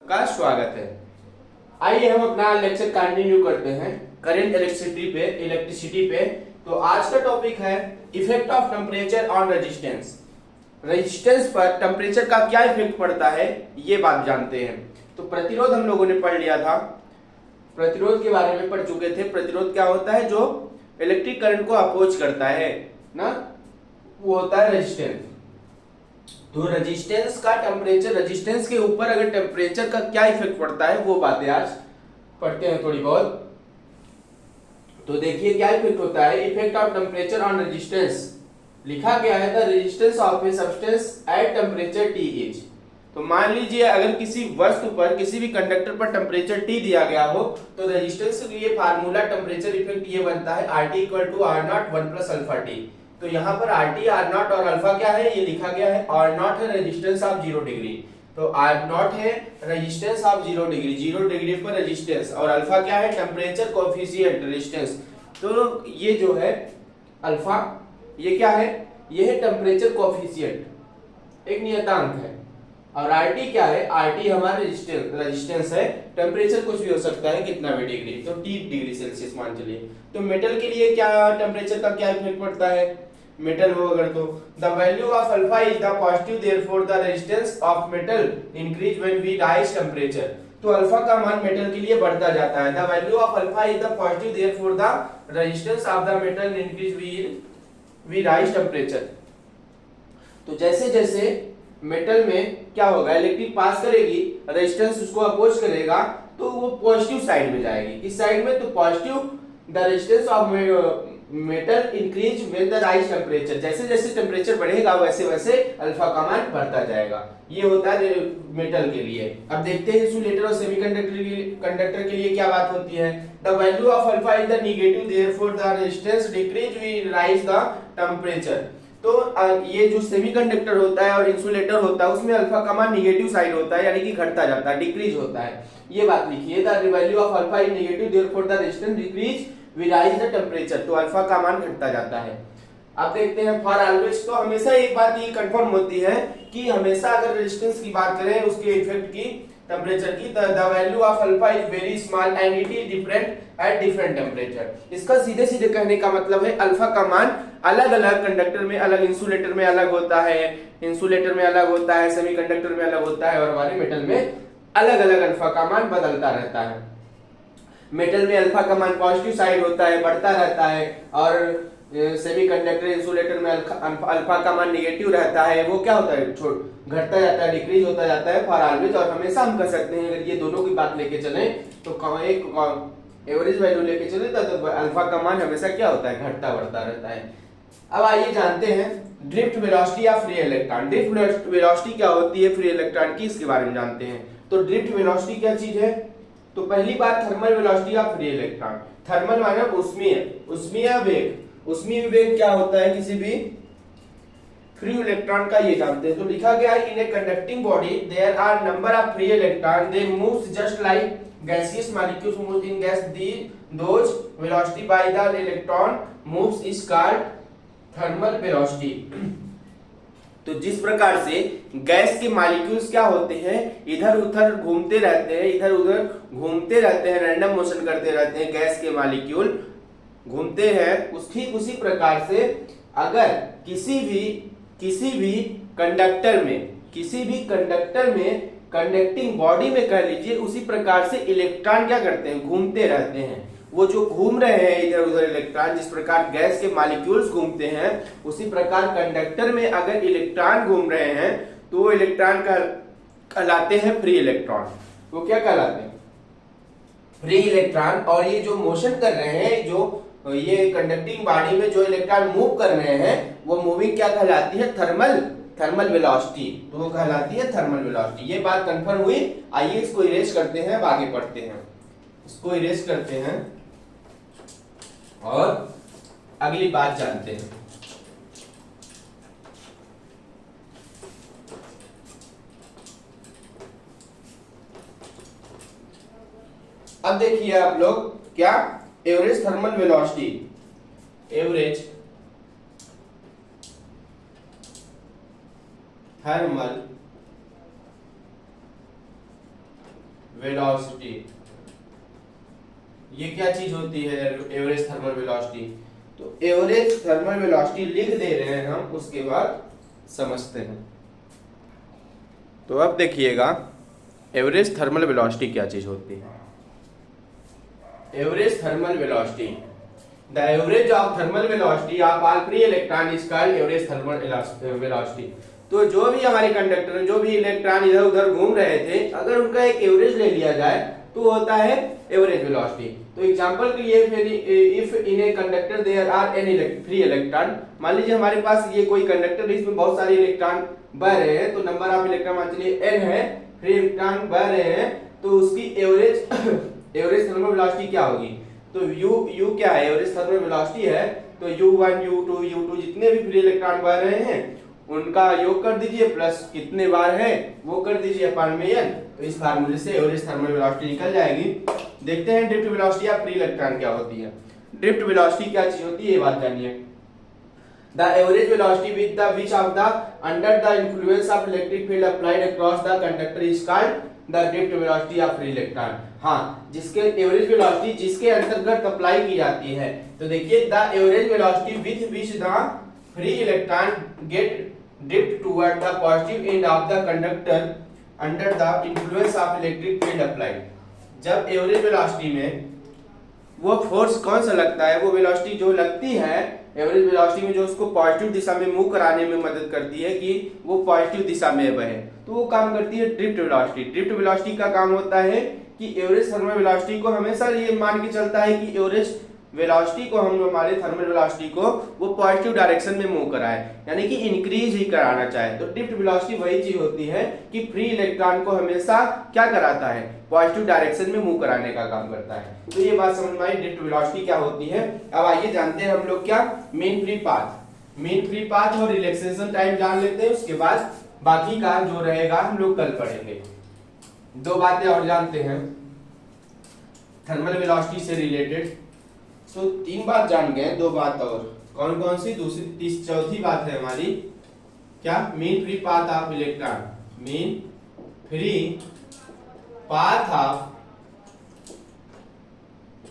का स्वागत है। आइए हम अपना लेक्चर कंटिन्यू करते हैं करंट इलेक्ट्रिसिटी पे। तो आज का टॉपिक है effect of temperature on resistance. Resistance पर टेम्परेचर का क्या इफेक्ट पड़ता है ये बात जानते हैं। तो प्रतिरोध हम लोगों ने पढ़ लिया था, प्रतिरोध के बारे में पढ़ चुके थे। प्रतिरोध क्या होता है? जो इलेक्ट्रिक करंट को अपोज करता है ना, वो होता है रेजिस्टेंस। तो रेजिस्टेंस का टेम्परेचर, रेजिस्टेंस के ऊपर अगर टेम्परेचर का क्या इफेक्ट पड़ता है वो बातें आज पढ़ते हैं थोड़ी बहुत। तो देखिए क्या इफेक्ट होता है। Effect of temperature on resistance लिखा गया है the resistance of a substance at temperature T is. तो मान लीजिए अगर किसी वस्तु पर, किसी भी कंडक्टर पर टेम्परेचर T दिया गया हो तो रेजिस्टेंस के लिए फार्मूला टेम्परेचर इफेक्ट ये बनता है RT equal to R naught 1 plus alpha T. तो यहाँ पर RT R नॉट और अल्फा क्या है ये लिखा गया है। R नॉट है रेजिस्टेंस ऑफ 0 डिग्री, तो R नॉट है रेजिस्टेंस ऑफ 0 डिग्री, 0 डिग्री पर रेजिस्टेंस, और अल्फा क्या है? Temperature coefficient resistance. तो ये जो है अल्फा, ये क्या है? ये है टेम्परेचर कोएफिशिएंट, एक नियतांक है। और RT क्या है? RT हमारा रेजिस्टेंस है। टेम्परेचर कुछ भी हो सकता है, कितना भी डिग्री, तो 30 डिग्री सेल्सियस मान चलिए। तो मेटल के लिए क्या टेम्परेचर का क्या इफेक्ट पड़ता है? मेटल हो अगर तो the value of alpha is the positive, therefore the resistance of metal increase when we rise temperature. तो अल्फा का मान मेटल के लिए बढ़ता जाता है। The value of alpha is the positive, therefore the resistance of the metal increase we rise temperature. तो जैसे जैसे मेटल में क्या होगा, इलेक्ट्रिक पास करेगी, रेजिस्टेंस उसको अपोज करेगा, तो वो पॉजिटिव साइड में जाएगी। किस साइड में? तो positive. The resistance of metal increase with the rise temperature. जैसे जैसे टेम्परेचर बढ़ेगा वैसे वैसे अल्फा का मान बढ़ता जाएगा। ये होता है मेटल के लिए। अब देखते हैं इंसुलेटर और सेमीकंडक्टर के लिए क्या बात होती है। The value of alpha is the negative, therefore the resistance decrease we rise the temperature. तो ये जो सेमीकंडक्टर होता है और इंसुलेटर होता है उसमें अल्फा का मान नेगेटिव साइड होता है, यानी कि घटता जाता है, डिक्रीज होता है। ये बात लिखिए, the value of alpha is negative, therefore the resistance decrease we rise the temperature. तो अल्फा का मान घटता जाता है। अब देखते हैं फॉर ऑलवेज। तो हमेशा एक बात ये कंफर्म होती है कि हमेशा अगर रेजिस्टेंस की बात करें, उसके इफेक्ट की, टेम्परेचर की, the value of alpha is very small and it is different at different temperature. इसका सीधे सीधे कहने का मतलब है अल्फा का मान अलग अलग कंडक्टर में अलग, इंसुलेटर में अलग होता है, इंसुलेटर में अलग होता है, सेमीकंडक्टर में अलग होता है, और हमारे मेटल में अलग अलग अल्फा का मान बदलता रहता है। मेटल में अल्फा का मान पॉजिटिव साइड होता है, बढ़ता रहता है, और सेमीकंडक्टर इंसुलेटर में अल्फा का मान नेगेटिव रहता है, वो क्या होता है? घटता जाता है, डिक्रीज होता जाता है फॉर ऑलवेज। और हमेशा हम कह सकते हैं अगर ये दोनों की बात लेके चले तो एक एवरेज वैल्यू लेके चले तो अल्फा का मान हमेशा क्या होता है? घटता बढ़ता रहता है। अब आइए जानते हैं drift velocity of free electron. Drift velocity क्या होती है फ्री इलेक्ट्रॉन की, इसके बारे में जानते हैं। तो ड्रिफ्ट वेलोसिटी क्या चीज है? तो पहली बात thermal velocity of free electron. Thermal माने उष्मीय, उष्मीय वेग। उष्मीय वेग क्या होता है किसी भी फ्री इलेक्ट्रॉन का, ये जानते हैं। तो लिखा गया है in a conducting body there are number of free electron, they moves just like gaseous molecules move in gas, those velocity by the electron moves is called thermal velocity। तो जिस प्रकार से गैस के मॉलिक्यूल्स क्या होते हैं, इधर उधर घूमते रहते हैं, इधर उधर घूमते रहते हैं, रैंडम मोशन करते रहते हैं, गैस के मॉलिक्यूल घूमते हैं, ठीक उसी प्रकार से अगर किसी भी कंडक्टर में कंडक्टिंग बॉडी में कह लीजिए, उसी प्रकार से इलेक्ट्रॉन क्या करते हैं? घूमते रहते हैं। वो जो घूम रहे हैं इधर उधर इलेक्ट्रॉन, जिस प्रकार गैस के मॉलिक्यूल्स घूमते हैं उसी प्रकार कंडक्टर में अगर इलेक्ट्रॉन घूम रहे हैं तो वो इलेक्ट्रॉन कहलाते हैं फ्री इलेक्ट्रॉन। वो क्या कहलाते हैं? Free electron. और ये जो मोशन कर रहे हैं, जो ये कंडक्टिंग बॉडी में जो इलेक्ट्रॉन मूव कर रहे हैं, वो मूविंग क्या कहलाती है? Thermal velocity. तो वो कहलाती है थर्मल वेलोसिटी। ये बात कंफर्म हुई। आइए इसको इरेज करते हैं, अब आगे पढ़ते हैं। इसको इरेज करते हैं और अगली बात जानते हैं। अब देखिए आप लोग क्या, average thermal velocity, average thermal velocity, ये क्या चीज होती है एवरेज थर्मल वेलोसिटी? तो एवरेज थर्मल वेलोसिटी लिख दे रहे हैं हम, उसके बाद समझते हैं। तो अब देखिएगा एवरेज थर्मल वेलोसिटी क्या चीज होती है। Average thermal velocity, the average of thermal velocity of all free electron is called average thermal velocity. तो जो भी हमारे कंडक्टर, जो भी इलेक्ट्रॉन इधर उधर घूम रहे थे, अगर उनका एक एवरेज ले लिया जाए तो होता है एवरेज वेलोसिटी। तो एग्जांपल के लिए if in a conductor there are an free electron, मान लीजिए हमारे पास ये कोई कंडक्टर है, इसमें बहुत सारे इलेक्ट्रॉन बह रहे हैं, तो नंबर ऑफ इलेक्ट्रॉन मान चलिए n है, फ्री इलेक्ट्रॉन बह रहे हैं, तो उसकी एवरेज थर्मल वेलोसिटी क्या होगी? तो u क्या है? एवरेज थर्मल वेलोसिटी है, तो u1 u2 u2 जितने भी फ्री इलेक्ट्रॉन बह रहे हैं उनका योग कर दीजिए, प्लस कितने बार है वो कर दीजिए अपॉन में n, तो इस फार्मूले से एवरेज थर्मल वेलोसिटी निकल जाएगी। देखते हैं drift velocity of free electron क्या होती है। ड्रिफ्ट वेलोसिटी क्या चीज होती है ये बात जानिए। The average velocity with the which of the under the influence of electric field applied across the conductor is called the drift velocity of free electron. हाँ, जिसके एवरेज वेलोसिटी जिसके अंतर्गत अप्लाई की जाती है। तो देखिए the average velocity with which the free electron get drift toward the positive end of the conductor under the influence of electric field applied। जब एवरेज वेलोसिटी में वो फोर्स कौन सा लगता है, वो वेलोसिटी जो लगती है एवरेज वेलोसिटी में, जो उसको पॉजिटिव दिशा में मूव कराने में मदद करती है कि वो पॉजिटिव दिशा में बहे, तो वो काम करती है ड्रिफ्ट वेलोसिटी। ड्रिफ्ट वेलोसिटी का काम होता है कि एवरेज थर्मल वेलोसिटी को हमेशा ये मान के चलता है कि एवरेज वेलोसिटी को हम हमारे थर्मल वेलोसिटी को वो पॉजिटिव डायरेक्शन में मूव कराए, यानी कि इंक्रीज ही कराना चाहे। तो ड्रिफ्ट वेलोसिटी वही चीज होती है कि फ्री इलेक्ट्रॉन को हमेशा क्या कराता है, पॉजिटिव डायरेक्शन में मूव कराने का काम करता है। तो ये बात समझ में आई ड्रिफ्ट वेलोसिटी क्या होती है। अब आइए जानते हैं हम लोग क्या mean free path. Mean free path और रिलैक्सेशन टाइम जान लेते हैं, उसके बाद बाकी का जो रहेगा हम लोग कल पढ़ेंगे। दो बातें और जानते हैं थर्मल वेलोसिटी से रिलेटेड। तो तीन बात जान गए, दो बात और कौन कौन सी? दूसरी चौथी बात है हमारी क्या? Mean free path of electron, mean free path of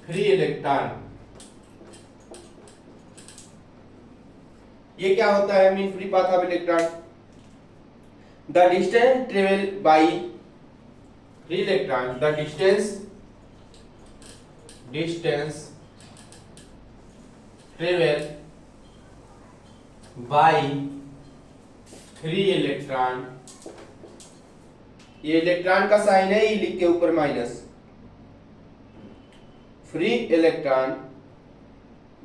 free electron. ये क्या होता है mean free path of electron? The distance travel by free electron, the distance travel by free electron. ये इलेक्ट्रॉन का साइन है, ये लिख के ऊपर minus. Free electron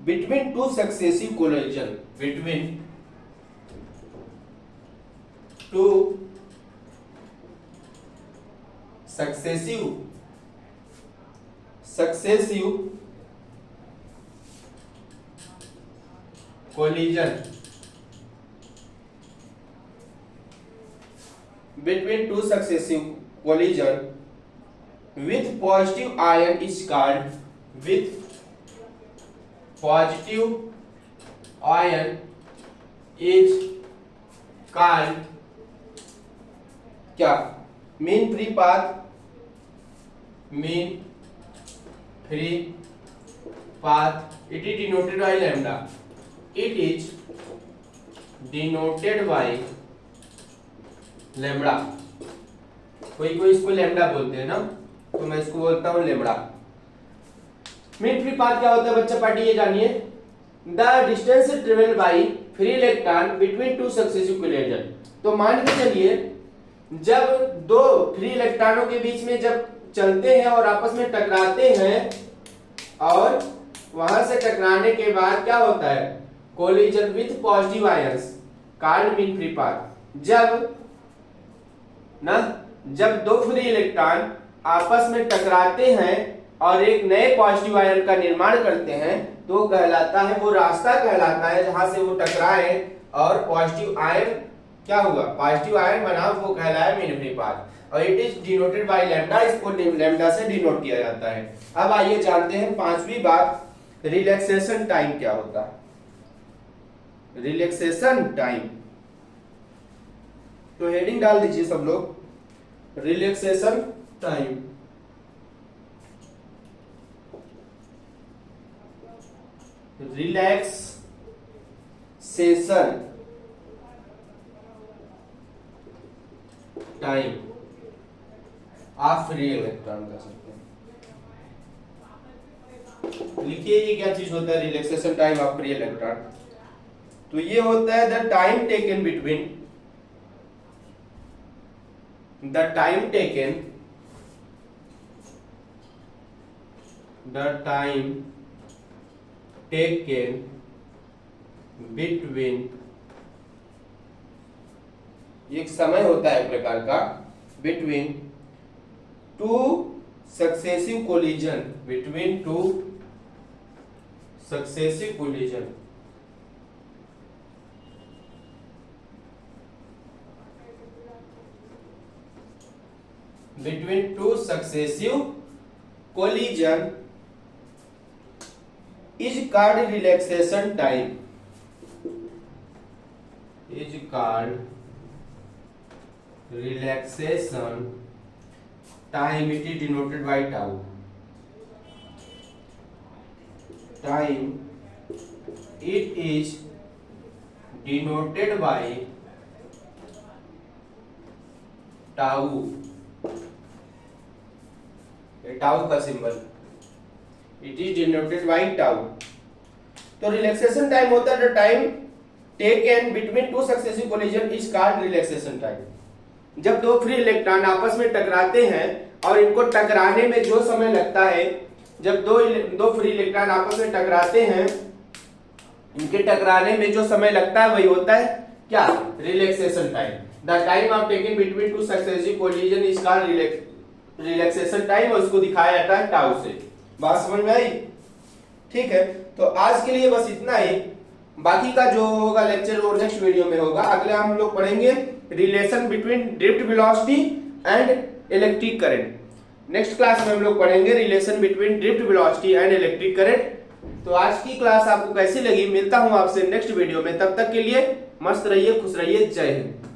between two successive collision, between two successive collision between two successive collision with positive ion is called, with positive ion is called क्या? Mean free path, mean free path. It is denoted by lambda, it is denoted by lambda। कोई कोई इसको lambda बोलते हैं ना, तो मैं इसको बोलता हूँ लैम्डा। मीन फ्री पाथ क्या होता है बच्चा पार्टी, ये जानिए। The distance travel by free electron between two successive collision. तो मान के चलिए जब दो फ्री इलेक्ट्रॉनों के बीच में जब चलते हैं और आपस में टकराते हैं, और वहां से टकराने के बाद क्या होता है, collision with positive ions, called mean free path. जब दो फ्री इलेक्ट्रॉन आपस में टकराते हैं और एक नए पॉजिटिव आयन का निर्माण करते हैं, तो कहलाता है, वो रास्ता कहलाता है जहां से वो टकराए और पॉजिटिव आयन क्या हुआ, पॉजिटिव आयन बना, वो कहलाया मीन फ्री पाथ। और it is denoted by lambda, इसको लैम्डा से डिनोट किया जाता है। अब आइए जानते हैं पांचवी बात, रिलैक्सेशन टाइम क्या होता है। रिलैक्सेशन टाइम, तो हेडिंग डाल दीजिए सब लोग, relaxation time. Relaxation time of free electron कर सकते हैं। लिखिए ये क्या चीज होता है relaxation time of free electron. तो ये होता है the time taken between the time taken between एक समय होता है एक प्रकार का between two successive collision between two successive collision is called relaxation time. Is called relaxation time. It is denoted by tau. Time it is denoted by tau. Tau का symbol it is denoted by tau. तो relaxation time होता है the time taken between two successive collision is called relaxation time. जब दो free electron आपस में टकराते हैं और इनको टकराने में जो समय लगता है, जब दो फ्री इलेक्ट्रॉन आपस में टकराते हैं, इनके टकराने में जो समय लगता है वही होता है क्या relaxation time. The time of taken between two successive collision is called relaxation time, और उसको दिखाया जाता है टाउ से। बात समझ में आई? ठीक है, तो आज के लिए बस इतना ही। बाकी का जो होगा लेक्चर वो नेक्स्ट वीडियो में होगा। अगले हम लोग पढ़ेंगे relation between drift velocity and electric current. Next class में हम लोग पढ़ेंगे relation between drift velocity and electric current. तो आज की क्लास आपको कैसी लगी? मिलता हूं आपसे नेक्स्ट वीडियो में। तब तक के लिए मस्त रहिए, खुश रहिए, जय हिंद।